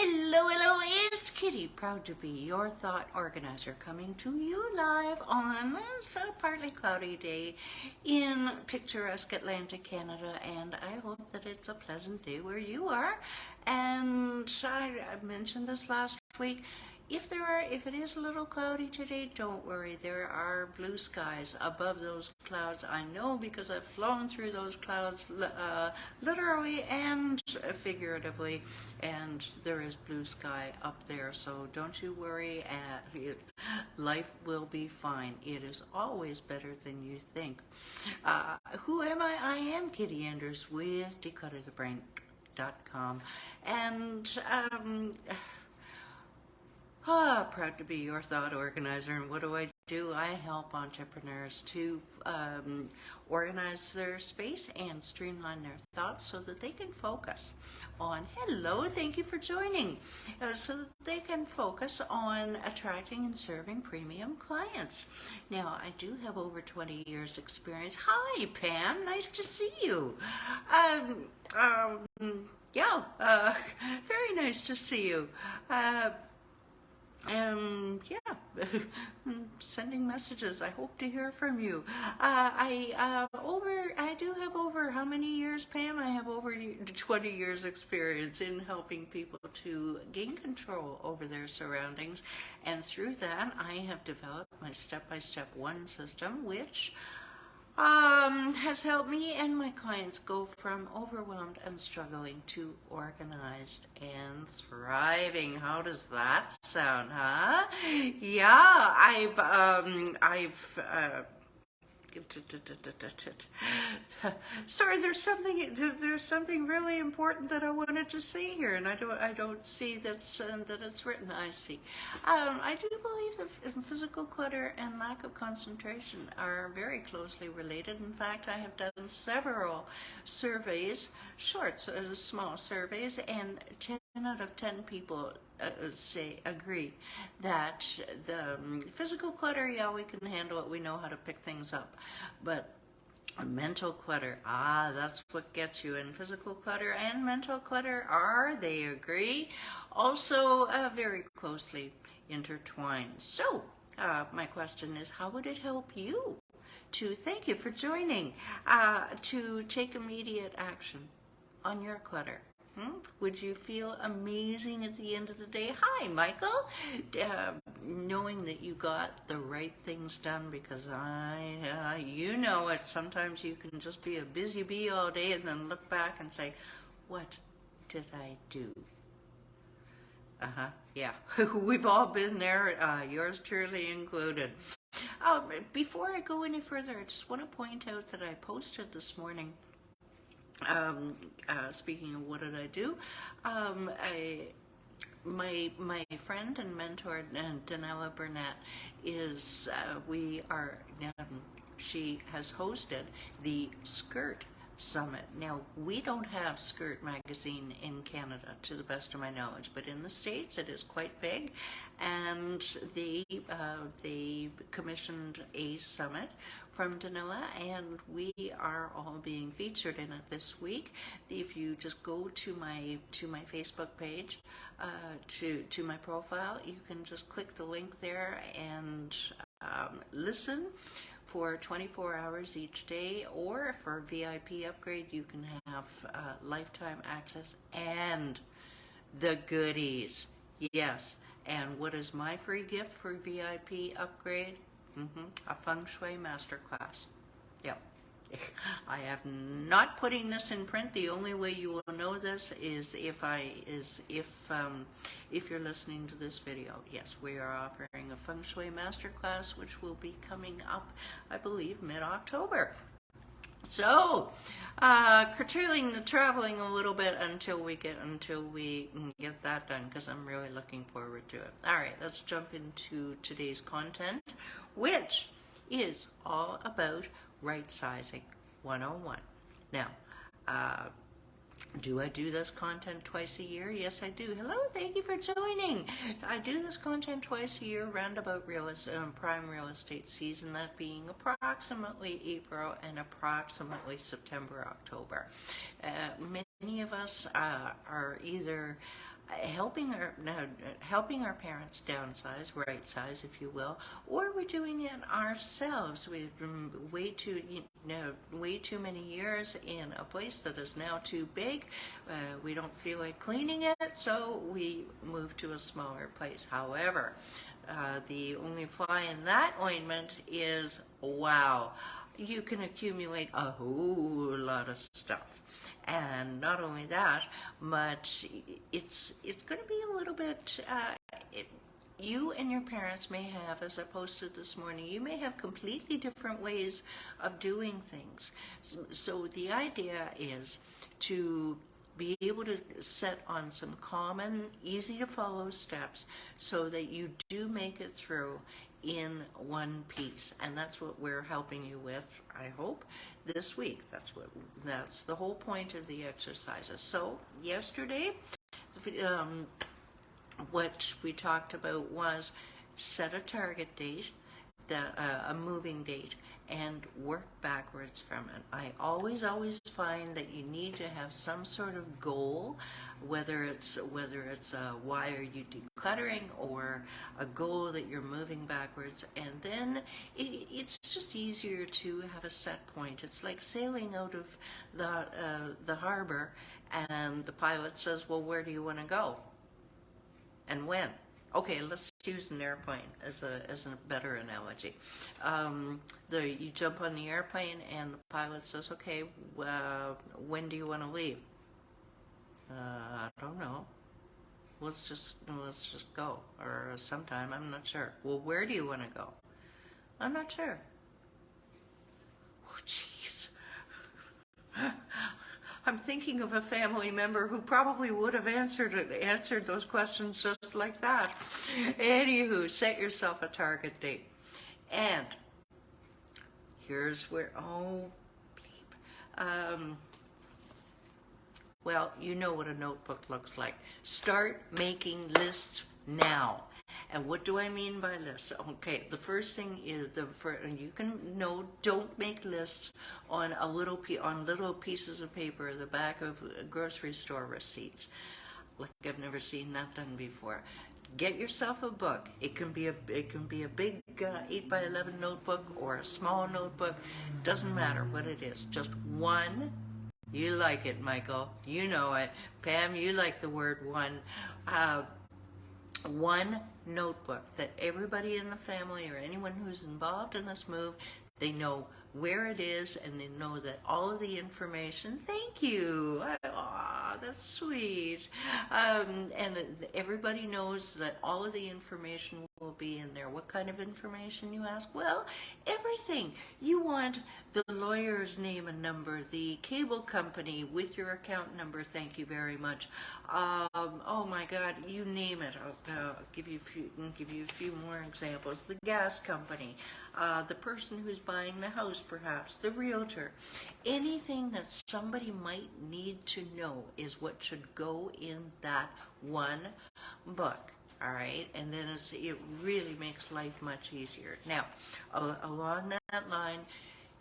Hello, hello, it's Kitti, proud to be your thought organizer, coming to you live on a partly cloudy day in picturesque Atlantic Canada, and I hope that it's a pleasant day where you are. And I mentioned this last week. If it is a little cloudy today, don't worry. There are blue skies above those clouds. I know because I've flown through those clouds literally and figuratively, and there is blue sky up there. So don't you worry. Life will be fine. It is always better than you think. Who am I? I am Kitti Anders with declutterthebrain.com, and proud to be your thought organizer. And what do? I help entrepreneurs to organize their space and streamline their thoughts so that they can focus on, hello, thank you for joining, so that they can focus on attracting and serving premium clients. Now, I do have over 20 years experience. Hi, Pam, nice to see you. Very nice to see you. Sending messages. I hope to hear from you. I do have over how many years, Pam? I have over 20 years experience in helping people to gain control over their surroundings, and through that I have developed my step-by-step one system, which has helped me and my clients go from overwhelmed and struggling to organized and thriving. How does that sound, huh? Yeah, sorry, there's something really important that I wanted to say here, and I don't see that it's written. I see. I do believe that physical clutter and lack of concentration are very closely related. In fact, I have done several surveys, small surveys, and 10 out of 10 people agree that the physical clutter, yeah, we can handle it. We know how to pick things up, but mental clutter, that's what gets you. And physical clutter and mental clutter they agree, also very closely intertwined. So my question is, how would it help you to, thank you for joining, to take immediate action on your clutter? Would you feel amazing at the end of the day? Hi, Michael. Knowing that you got the right things done, because you know it. Sometimes you can just be a busy bee all day and then look back and say, what did I do? Yeah, we've all been there, yours truly included. Before I go any further, I just want to point out that I posted this morning, speaking of what did I do, my friend and mentor Danella Burnett she has hosted the Skirt Summit. Now, we don't have Skirt magazine in Canada, to the best of my knowledge, but in the States it is quite big, and they commissioned a summit from Danella, and we are all being featured in it this week. If you just go to my Facebook page, to my profile, you can just click the link there and listen for 24 hours each day, or for VIP upgrade you can have lifetime access and the goodies. Yes, and what is my free gift for VIP upgrade? A Feng Shui masterclass. Yep. I am not putting this in print. The only way you will know this is if you're listening to this video. Yes, we are offering a Feng Shui masterclass, which will be coming up, I believe, mid-October. So, curtailing the traveling a little bit until we get that done, because I'm really looking forward to it. All right, let's jump into today's content, which is all about Rightsizing 101. Now, do I do this content twice a year? Yes, I do. Hello, thank you for joining. I do this content twice a year, roundabout prime real estate season, that being approximately April and approximately September, October. Many of us are either helping our parents downsize, right size, if you will, or we're doing it ourselves. We've been way too many years in a place that is now too big. We don't feel like cleaning it, so we move to a smaller place. However, the only fly in that ointment is, wow, you can accumulate a whole lot of stuff. And not only that, but it's going to be a little bit, you and your parents may have, as I posted this morning, you may have completely different ways of doing things. So the idea is to be able to set on some common, easy to follow steps so that you do make it through in one piece. And that's what we're helping you with, I hope, this week. That's the whole point of the exercises. So yesterday, what we talked about was set a target date, a moving date, and work backwards from it. I always find that you need to have some sort of goal, whether it's why are you decluttering, or a goal that you're moving backwards, and then it's just easier to have a set point. It's like sailing out of the harbor, and the pilot says, well, where do you want to go? And when? Okay, let's use an airplane as a better analogy. You jump on the airplane and the pilot says, okay, when do you want to leave? I don't know. Let's just go, or sometime, I'm not sure. Well, where do you want to go? I'm not sure. Oh, jeez. I'm thinking of a family member who probably would have answered those questions just like that. Anywho, set yourself a target date. And here's where, oh, bleep. Well, you know what a notebook looks like. Start making lists now. And what do I mean by lists? Okay, the first thing is don't make lists on little pieces of paper, the back of grocery store receipts. Like, I've never seen that done before. Get yourself a book. It can be a big 8x11 notebook or a small notebook. Doesn't matter what it is. Just one. You like it, Michael. You know it. Pam, you like the word one. One notebook that everybody in the family or anyone who's involved in this move, they know where it is, and they know that all of the information, thank you, aw, that's sweet, and everybody knows that all of the information will be in there. What kind of information, you ask? Well, everything. You want the lawyer's name and number, the cable company with your account number, thank you very much. Oh my God, you name it. I'll give you a few more examples. The gas company, the person who's buying the house, perhaps the realtor. Anything that somebody might need to know is what should go in that one book. All right, and then it really makes life much easier. Now, along that line,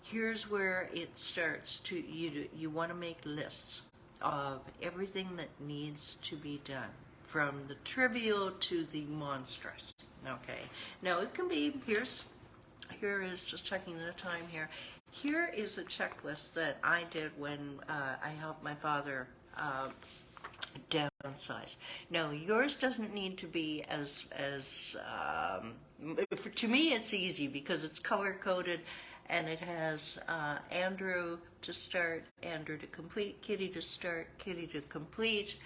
here's where it starts to, you want to make lists of everything that needs to be done, from the trivial to the monstrous. Okay, now it can be, here is just checking the time here. Here is a checklist that I did when I helped my father downsize. Now, yours doesn't need to be to me it's easy because it's color coded, and it has Andrew to start, Andrew to complete, Kitti to start, Kitti to complete,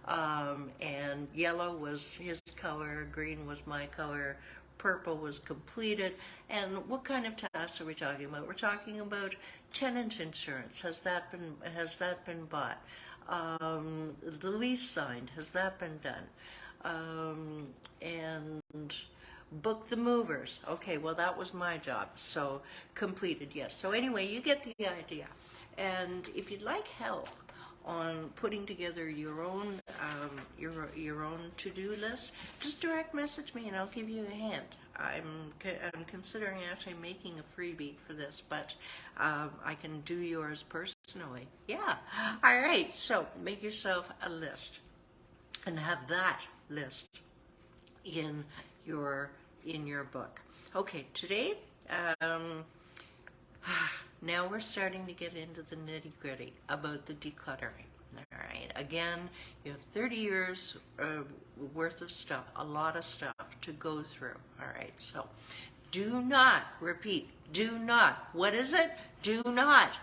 and yellow was his color, green was my color, purple was completed. And what kind of tasks are we talking about? We're talking about tenant insurance. Has that been bought? The lease signed. Has that been done? And book the movers. Okay, well, that was my job. So completed, yes. So anyway, you get the idea. And if you'd like help on putting together your own to-do list, just direct message me and I'll give you a hand. I'm considering actually making a freebie for this, but I can do yours personally. Yeah. All right. So make yourself a list. and have that list in your book. Okay, today, now we're starting to get into the nitty-gritty about the decluttering. All right, again, you have 30 years worth of stuff, a lot of stuff to go through. All right, so do not, repeat, do not, what is it? Do not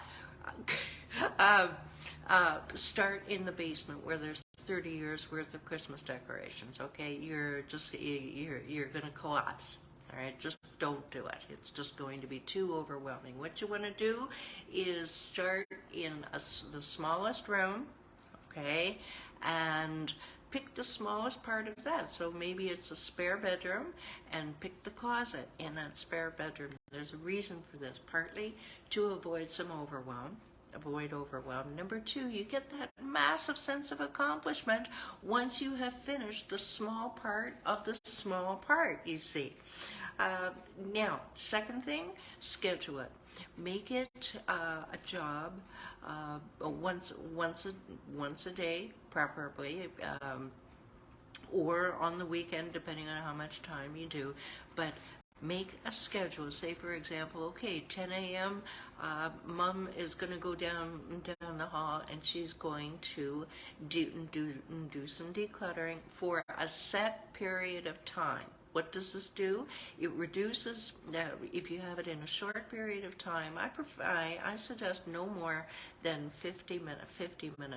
start in the basement where there's 30 years worth of Christmas decorations, okay? You're going to collapse. All right, just don't do it. It's just going to be too overwhelming. What you want to do is start in the smallest room, okay, and pick the smallest part of that. So maybe it's a spare bedroom, and pick the closet in that spare bedroom. There's a reason for this, partly to avoid some overwhelm. Avoid overwhelm. Number two, you get that massive sense of accomplishment once you have finished the small part of the small part, you see. Now, second thing, schedule it. Make it a job once a day, preferably, or on the weekend, depending on how much time you do. But make a schedule. Say, for example, okay, 10 a.m., Mom is going to go down the hall, and she's going to do some decluttering for a set period of time. What does this do? It reduces, if you have it in a short period of time, I suggest no more than 50 minutes, 50, an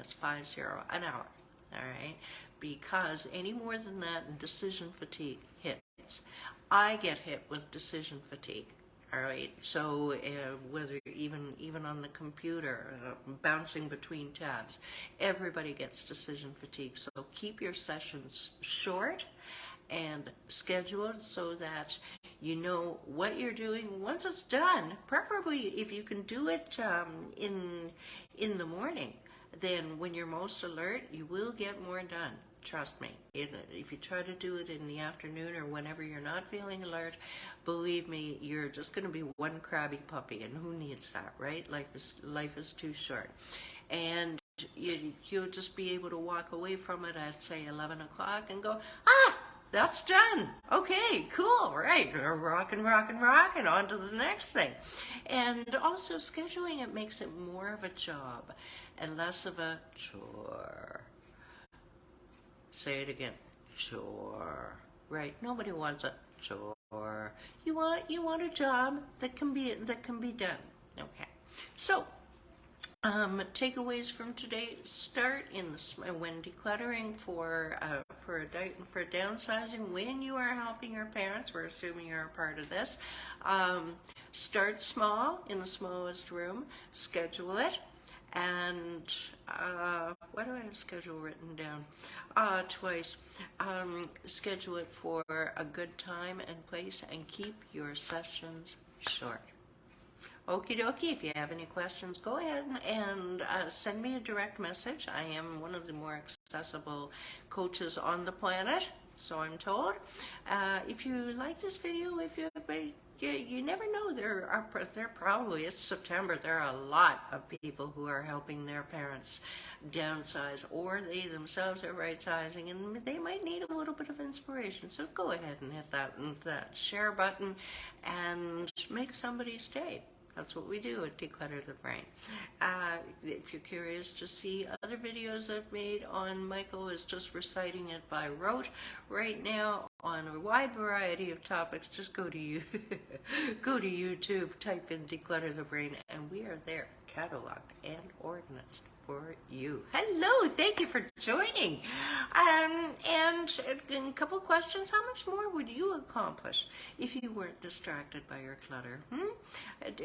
hour, all right? Because any more than that, decision fatigue hits. I get hit with decision fatigue, all right? So whether even on the computer, bouncing between tabs, everybody gets decision fatigue. So keep your sessions short and scheduled so that you know what you're doing once it's done. Preferably if you can do it in the morning, then when you're most alert, you will get more done. Trust me. If you try to do it in the afternoon or whenever you're not feeling alert, believe me, you're just going to be one crabby puppy, and who needs that, right? Life is too short. And you'll just be able to walk away from it at, say, 11 o'clock and go, that's done. Okay, cool, right. Rockin', on to the next thing. And also, scheduling it makes it more of a job and less of a chore. Say it again, chore. Right, nobody wants a chore. You want a job that can be done. Okay, so takeaways from today: start when decluttering for downsizing. When you are helping your parents, we're assuming you're a part of this. Start small in the smallest room. Schedule it. And why do I have schedule written down? Twice. Schedule it for a good time and place, and keep your sessions short. Okie dokie, if you have any questions, go ahead and send me a direct message. I am one of the more accessible coaches on the planet, so I'm told. If you like this video, you never know, there probably, it's September, there are a lot of people who are helping their parents downsize, or they themselves are right-sizing, and they might need a little bit of inspiration. So go ahead and hit that share button and make somebody stay. That's what we do at Declutter the Brain. If you're curious to see other videos I've made on, Michael is just reciting it by rote right now on a wide variety of topics. Just go to go to YouTube, type in Declutter the Brain, and we are there, cataloged and organized for you. Hello, thank you for joining. And a couple questions. How much more would you accomplish if you weren't distracted by your clutter? Do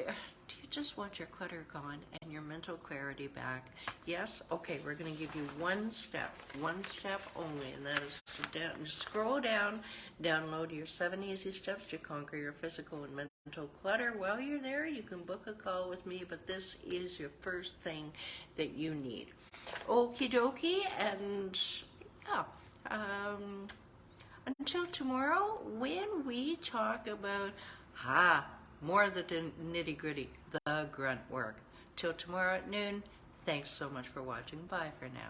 you just want your clutter gone and your mental clarity back? Yes? Okay, we're going to give you one step only, and that is to scroll down, download your 7 easy steps to conquer your physical and mental clutter. While you're there, you can book a call with me, but this is your first thing that you need. Okie dokie, and yeah, until tomorrow, when we talk about more of the nitty-gritty, the grunt work. Till tomorrow at noon, thanks so much for watching. Bye for now.